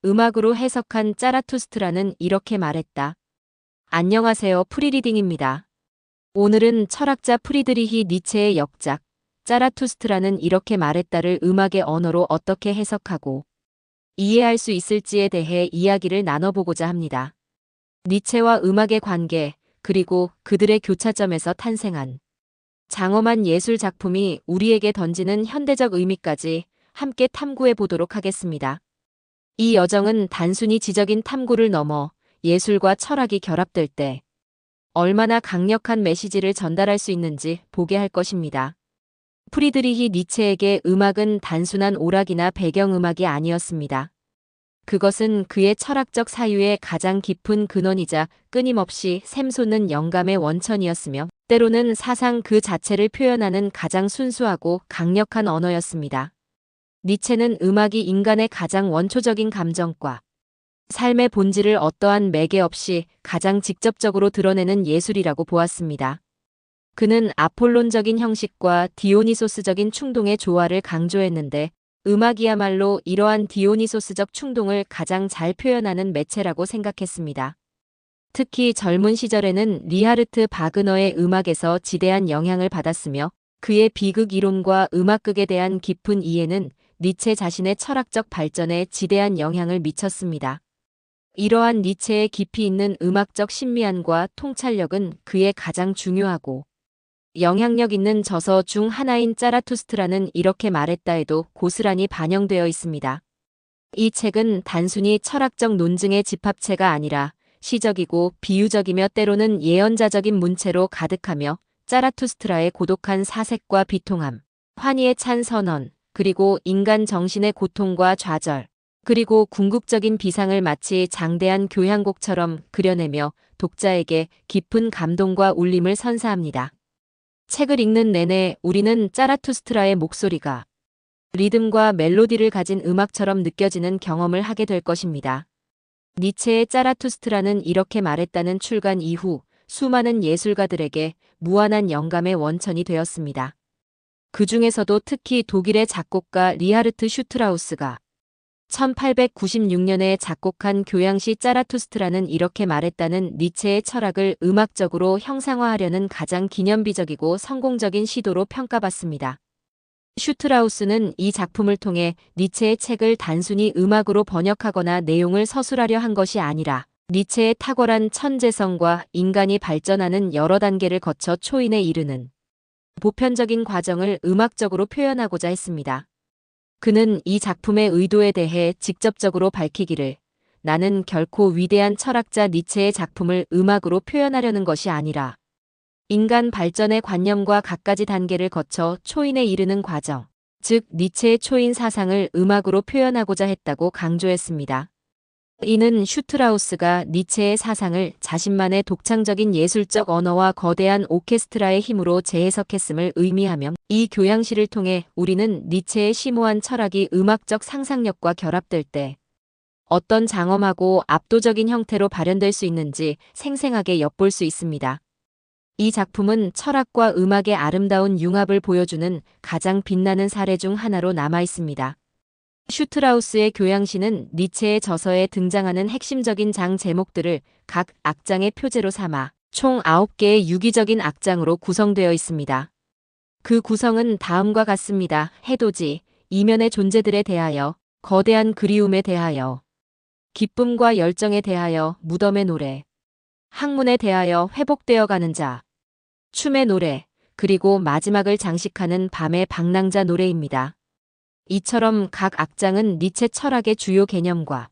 음악으로 해석한 짜라투스트라는 이렇게 말했다. 안녕하세요, 프리리딩입니다. 오늘은 철학자 프리드리히 니체의 역작, 짜라투스트라는 이렇게 말했다를 음악의 언어로 어떻게 해석하고 이해할 수 있을지에 대해 이야기를 나눠보고자 합니다. 니체와 음악의 관계, 그리고 그들의 교차점에서 탄생한 장엄한 예술 작품이 우리에게 던지는 현대적 의미까지 함께 탐구해 보도록 하겠습니다. 이 여정은 단순히 지적인 탐구를 넘어 예술과 철학이 결합될 때 얼마나 강력한 메시지를 전달할 수 있는지 보게 할 것입니다. 프리드리히 니체에게 음악은 단순한 오락이나 배경음악이 아니었습니다. 그것은 그의 철학적 사유의 가장 깊은 근원이자 끊임없이 샘솟는 영감의 원천이었으며 때로는 사상 그 자체를 표현하는 가장 순수하고 강력한 언어였습니다. 니체는 음악이 인간의 가장 원초적인 감정과 삶의 본질을 어떠한 매개 없이 가장 직접적으로 드러내는 예술이라고 보았습니다. 그는 아폴론적인 형식과 디오니소스적인 충동의 조화를 강조했는데 음악이야말로 이러한 디오니소스적 충동을 가장 잘 표현하는 매체라고 생각했습니다. 특히 젊은 시절에는 리하르트 바그너의 음악에서 지대한 영향을 받았으며 그의 비극 이론과 음악극에 대한 깊은 이해는 니체 자신의 철학적 발전에 지대한 영향을 미쳤습니다. 이러한 니체의 깊이 있는 음악적 신미함과 통찰력은 그의 가장 중요하고 영향력 있는 저서 중 하나인 짜라투스트라는 이렇게 말했다에도 고스란히 반영되어 있습니다. 이 책은 단순히 철학적 논증의 집합체가 아니라 시적이고 비유적이며 때로는 예언자적인 문체로 가득하며 짜라투스트라의 고독한 사색과 비통함, 환희에 찬 선언, 그리고 인간 정신의 고통과 좌절, 그리고 궁극적인 비상을 마치 장대한 교향곡처럼 그려내며 독자에게 깊은 감동과 울림을 선사합니다. 책을 읽는 내내 우리는 짜라투스트라의 목소리가 리듬과 멜로디를 가진 음악처럼 느껴지는 경험을 하게 될 것입니다. 니체의 짜라투스트라는 이렇게 말했다는 출간 이후 수많은 예술가들에게 무한한 영감의 원천이 되었습니다. 그 중에서도 특히 독일의 작곡가 리하르트 슈트라우스가 1896년에 작곡한 교향시 짜라투스트라는 이렇게 말했다는 니체의 철학을 음악적으로 형상화하려는 가장 기념비적이고 성공적인 시도로 평가받습니다. 슈트라우스는 이 작품을 통해 니체의 책을 단순히 음악으로 번역하거나 내용을 서술하려 한 것이 아니라 니체의 탁월한 천재성과 인간이 발전하는 여러 단계를 거쳐 초인에 이르는 보편적인 과정을 음악적으로 표현하고자 했습니다. 그는 이 작품의 의도에 대해 직접적으로 밝히기를 나는 결코 위대한 철학자 니체의 작품을 음악으로 표현하려는 것이 아니라 인간 발전의 관념과 갖가지 단계를 거쳐 초인에 이르는 과정, 즉 니체의 초인 사상을 음악으로 표현하고자 했다고 강조했습니다. 이는 슈트라우스가 니체의 사상을 자신만의 독창적인 예술적 언어와 거대한 오케스트라의 힘으로 재해석했음을 의미하며 이 교향시를 통해 우리는 니체의 심오한 철학이 음악적 상상력과 결합될 때 어떤 장엄하고 압도적인 형태로 발현될 수 있는지 생생하게 엿볼 수 있습니다. 이 작품은 철학과 음악의 아름다운 융합을 보여주는 가장 빛나는 사례 중 하나로 남아 있습니다. 슈트라우스의 교향시는 니체의 저서에 등장하는 핵심적인 장 제목들을 각 악장의 표제로 삼아 총 9개의 유기적인 악장으로 구성되어 있습니다. 그 구성은 다음과 같습니다. 해돋이, 이면의 존재들에 대하여, 거대한 그리움에 대하여, 기쁨과 열정에 대하여 무덤의 노래, 학문에 대하여 회복되어 가는 자, 춤의 노래, 그리고 마지막을 장식하는 밤의 방랑자 노래입니다. 이처럼 각 악장은 니체 철학의 주요 개념과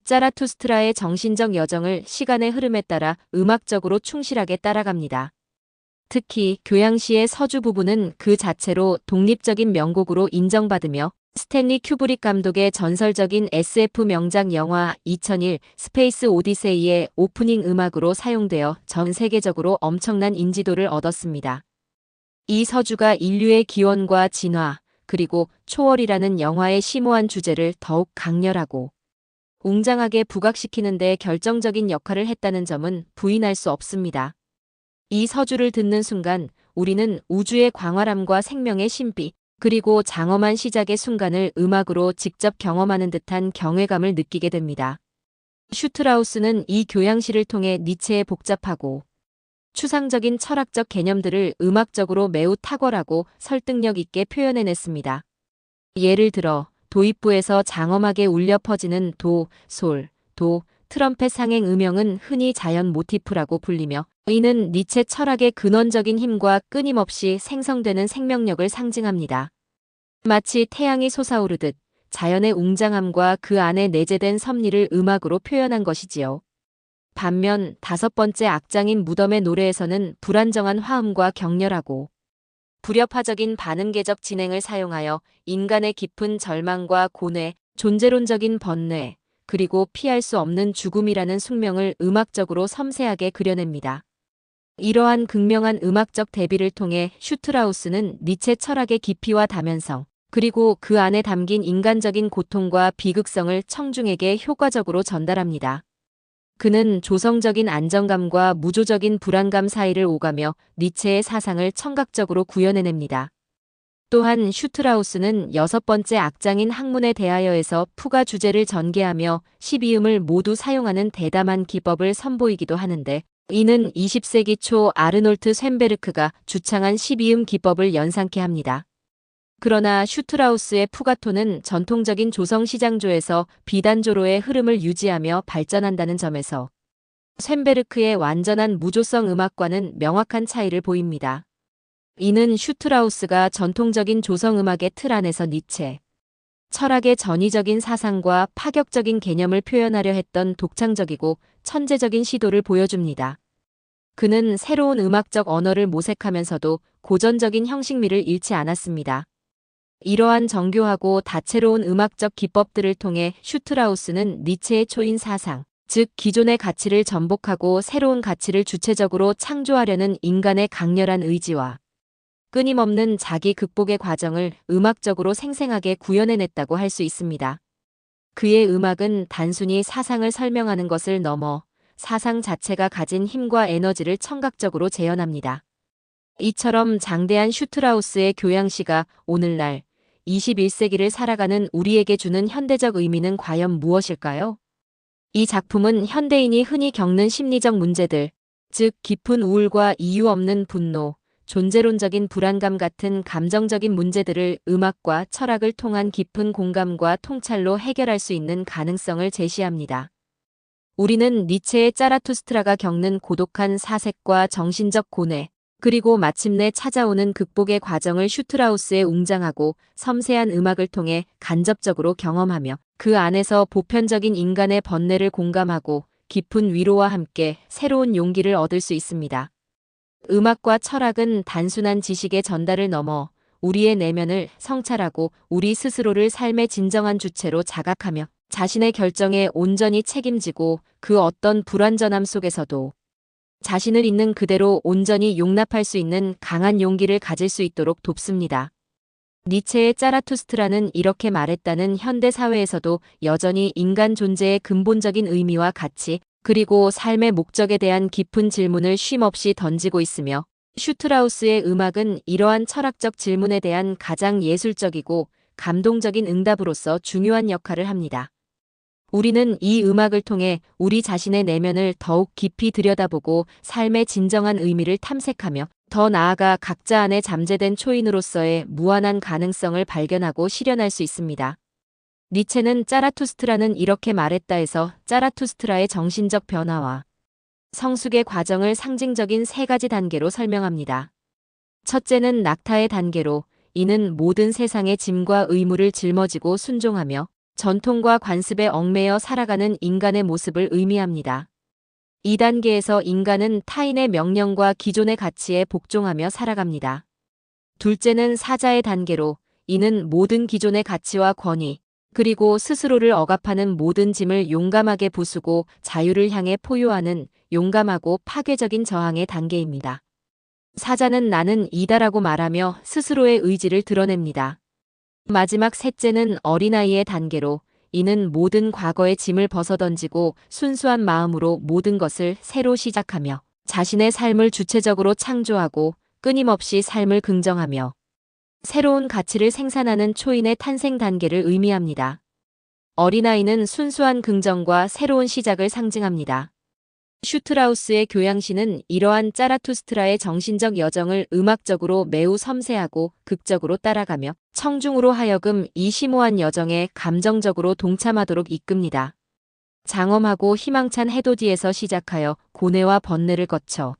짜라투스트라의 정신적 여정을 시간의 흐름에 따라 음악적으로 충실하게 따라갑니다. 특히 교향시의 서주 부분은 그 자체로 독립적인 명곡으로 인정받으며 스탠리 큐브릭 감독의 전설적인 SF 명작 영화 2001 스페이스 오디세이의 오프닝 음악으로 사용되어 전 세계적으로 엄청난 인지도를 얻었습니다. 이 서주가 인류의 기원과 진화, 그리고 초월이라는 영화의 심오한 주제를 더욱 강렬하고 웅장하게 부각시키는 데 결정적인 역할을 했다는 점은 부인할 수 없습니다. 이 서주를 듣는 순간 우리는 우주의 광활함과 생명의 신비, 그리고 장엄한 시작의 순간을 음악으로 직접 경험하는 듯한 경외감을 느끼게 됩니다. 슈트라우스는 이 교양시를 통해 니체의 복잡하고 추상적인 철학적 개념들을 음악적으로 매우 탁월하고 설득력 있게 표현해냈습니다. 예를 들어 도입부에서 장엄하게 울려 퍼지는 도, 솔, 도, 트럼펫 상행 음영은 흔히 자연 모티프라고 불리며 이는 니체 철학의 근원적인 힘과 끊임없이 생성되는 생명력을 상징합니다. 마치 태양이 솟아오르듯 자연의 웅장함과 그 안에 내재된 섭리를 음악으로 표현한 것이지요. 반면 다섯 번째 악장인 무덤의 노래에서는 불안정한 화음과 격렬하고 불협화적인 반음계적 진행을 사용하여 인간의 깊은 절망과 고뇌, 존재론적인 번뇌, 그리고 피할 수 없는 죽음이라는 숙명을 음악적으로 섬세하게 그려냅니다. 이러한 극명한 음악적 대비를 통해 슈트라우스는 니체 철학의 깊이와 다면성, 그리고 그 안에 담긴 인간적인 고통과 비극성을 청중에게 효과적으로 전달합니다. 그는 조성적인 안정감과 무조적인 불안감 사이를 오가며 니체의 사상을 청각적으로 구현해냅니다. 또한 슈트라우스는 여섯 번째 악장인 학문에 대하여에서 푸가 주제를 전개하며 12음을 모두 사용하는 대담한 기법을 선보이기도 하는데 이는 20세기 초 아르놀트 쇤베르크가 주창한 12음 기법을 연상케 합니다. 그러나 슈트라우스의 푸가토는 전통적인 조성 시장조에서 비단조로의 흐름을 유지하며 발전한다는 점에서 쇤베르크의 완전한 무조성 음악과는 명확한 차이를 보입니다. 이는 슈트라우스가 전통적인 조성 음악의 틀 안에서 니체 철학의 전위적인 사상과 파격적인 개념을 표현하려 했던 독창적이고 천재적인 시도를 보여줍니다. 그는 새로운 음악적 언어를 모색하면서도 고전적인 형식미를 잃지 않았습니다. 이러한 정교하고 다채로운 음악적 기법들을 통해 슈트라우스는 니체의 초인 사상, 즉 기존의 가치를 전복하고 새로운 가치를 주체적으로 창조하려는 인간의 강렬한 의지와 끊임없는 자기 극복의 과정을 음악적으로 생생하게 구현해냈다고 할 수 있습니다. 그의 음악은 단순히 사상을 설명하는 것을 넘어 사상 자체가 가진 힘과 에너지를 청각적으로 재현합니다. 이처럼 장대한 슈트라우스의 교양시가 오늘날 21세기를 살아가는 우리에게 주는 현대적 의미는 과연 무엇일까요? 이 작품은 현대인이 흔히 겪는 심리적 문제들, 즉 깊은 우울과 이유 없는 분노, 존재론적인 불안감 같은 감정적인 문제들을 음악과 철학을 통한 깊은 공감과 통찰로 해결할 수 있는 가능성을 제시합니다. 우리는 니체의 짜라투스트라가 겪는 고독한 사색과 정신적 고뇌, 그리고 마침내 찾아오는 극복의 과정을 슈트라우스의 웅장하고 섬세한 음악을 통해 간접적으로 경험하며 그 안에서 보편적인 인간의 번뇌를 공감하고 깊은 위로와 함께 새로운 용기를 얻을 수 있습니다. 음악과 철학은 단순한 지식의 전달을 넘어 우리의 내면을 성찰하고 우리 스스로를 삶의 진정한 주체로 자각하며 자신의 결정에 온전히 책임지고 그 어떤 불완전함 속에서도 자신을 있는 그대로 온전히 용납할 수 있는 강한 용기를 가질 수 있도록 돕습니다. 니체의 짜라투스트라는 이렇게 말했다는 현대 사회에서도 여전히 인간 존재의 근본적인 의미와 가치, 그리고 삶의 목적에 대한 깊은 질문을 쉼없이 던지고 있으며 슈트라우스의 음악은 이러한 철학적 질문에 대한 가장 예술적이고 감동적인 응답으로서 중요한 역할을 합니다. 우리는 이 음악을 통해 우리 자신의 내면을 더욱 깊이 들여다보고 삶의 진정한 의미를 탐색하며 더 나아가 각자 안에 잠재된 초인으로서의 무한한 가능성을 발견하고 실현할 수 있습니다. 니체는 짜라투스트라는 이렇게 말했다에서 짜라투스트라의 정신적 변화와 성숙의 과정을 상징적인 세 가지 단계로 설명합니다. 첫째는 낙타의 단계로 이는 모든 세상의 짐과 의무를 짊어지고 순종하며 전통과 관습에 얽매여 살아가는 인간의 모습을 의미합니다. 이 단계에서 인간은 타인의 명령과 기존의 가치에 복종하며 살아갑니다. 둘째는 사자의 단계로 이는 모든 기존의 가치와 권위, 그리고 스스로를 억압하는 모든 짐을 용감하게 부수고 자유를 향해 포효하는 용감하고 파괴적인 저항의 단계입니다. 사자는 나는 이다라고 말하며 스스로의 의지를 드러냅니다. 마지막 셋째는 어린아이의 단계로 이는 모든 과거의 짐을 벗어던지고 순수한 마음으로 모든 것을 새로 시작하며 자신의 삶을 주체적으로 창조하고 끊임없이 삶을 긍정하며 새로운 가치를 생산하는 초인의 탄생 단계를 의미합니다. 어린아이는 순수한 긍정과 새로운 시작을 상징합니다. 슈트라우스의 교양시는 이러한 짜라투스트라의 정신적 여정을 음악적으로 매우 섬세하고 극적으로 따라가며 청중으로 하여금 이 심오한 여정에 감정적으로 동참하도록 이끕니다. 장엄하고 희망찬 해돋이에서 시작하여 고뇌와 번뇌를 거쳐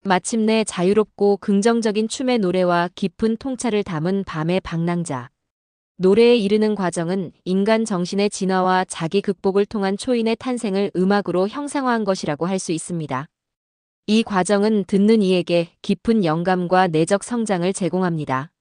마침내 자유롭고 긍정적인 춤의 노래와 깊은 통찰을 담은 밤의 방랑자. 노래에 이르는 과정은 인간 정신의 진화와 자기 극복을 통한 초인의 탄생을 음악으로 형상화한 것이라고 할 수 있습니다. 이 과정은 듣는 이에게 깊은 영감과 내적 성장을 제공합니다.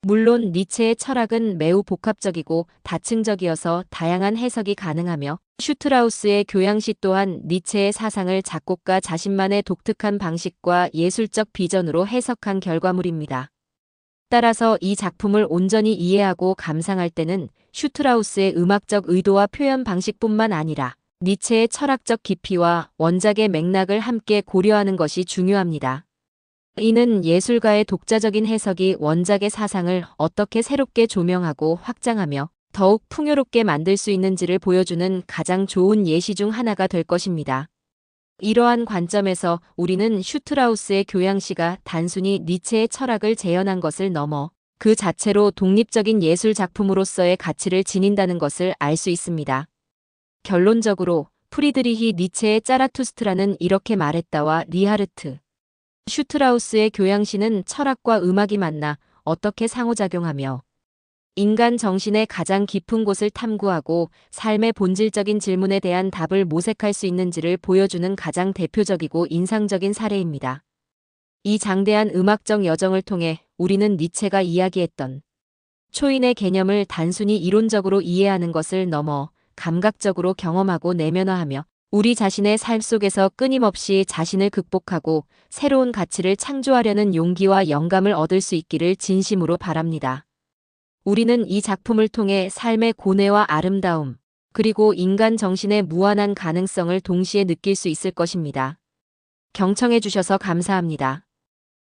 물론 니체의 철학은 매우 복합적이고 다층적이어서 다양한 해석이 가능하며 슈트라우스의 교양시 또한 니체의 사상을 작곡가 자신만의 독특한 방식과 예술적 비전으로 해석한 결과물입니다. 따라서 이 작품을 온전히 이해하고 감상할 때는 슈트라우스의 음악적 의도와 표현 방식뿐만 아니라 니체의 철학적 깊이와 원작의 맥락을 함께 고려하는 것이 중요합니다. 이는 예술가의 독자적인 해석이 원작의 사상을 어떻게 새롭게 조명하고 확장하며 더욱 풍요롭게 만들 수 있는지를 보여주는 가장 좋은 예시 중 하나가 될 것입니다. 이러한 관점에서 우리는 슈트라우스의 교양시가 단순히 니체의 철학을 재현한 것을 넘어 그 자체로 독립적인 예술 작품으로서의 가치를 지닌다는 것을 알 수 있습니다. 결론적으로 프리드리히 니체의 짜라투스트라는 이렇게 말했다와 리하르트 슈트라우스의 교양시는 철학과 음악이 만나 어떻게 상호작용하며 인간 정신의 가장 깊은 곳을 탐구하고 삶의 본질적인 질문에 대한 답을 모색할 수 있는지를 보여주는 가장 대표적이고 인상적인 사례입니다. 이 장대한 음악적 여정을 통해 우리는 니체가 이야기했던 초인의 개념을 단순히 이론적으로 이해하는 것을 넘어 감각적으로 경험하고 내면화하며 우리 자신의 삶 속에서 끊임없이 자신을 극복하고 새로운 가치를 창조하려는 용기와 영감을 얻을 수 있기를 진심으로 바랍니다. 우리는 이 작품을 통해 삶의 고뇌와 아름다움, 그리고 인간 정신의 무한한 가능성을 동시에 느낄 수 있을 것입니다. 경청해 주셔서 감사합니다.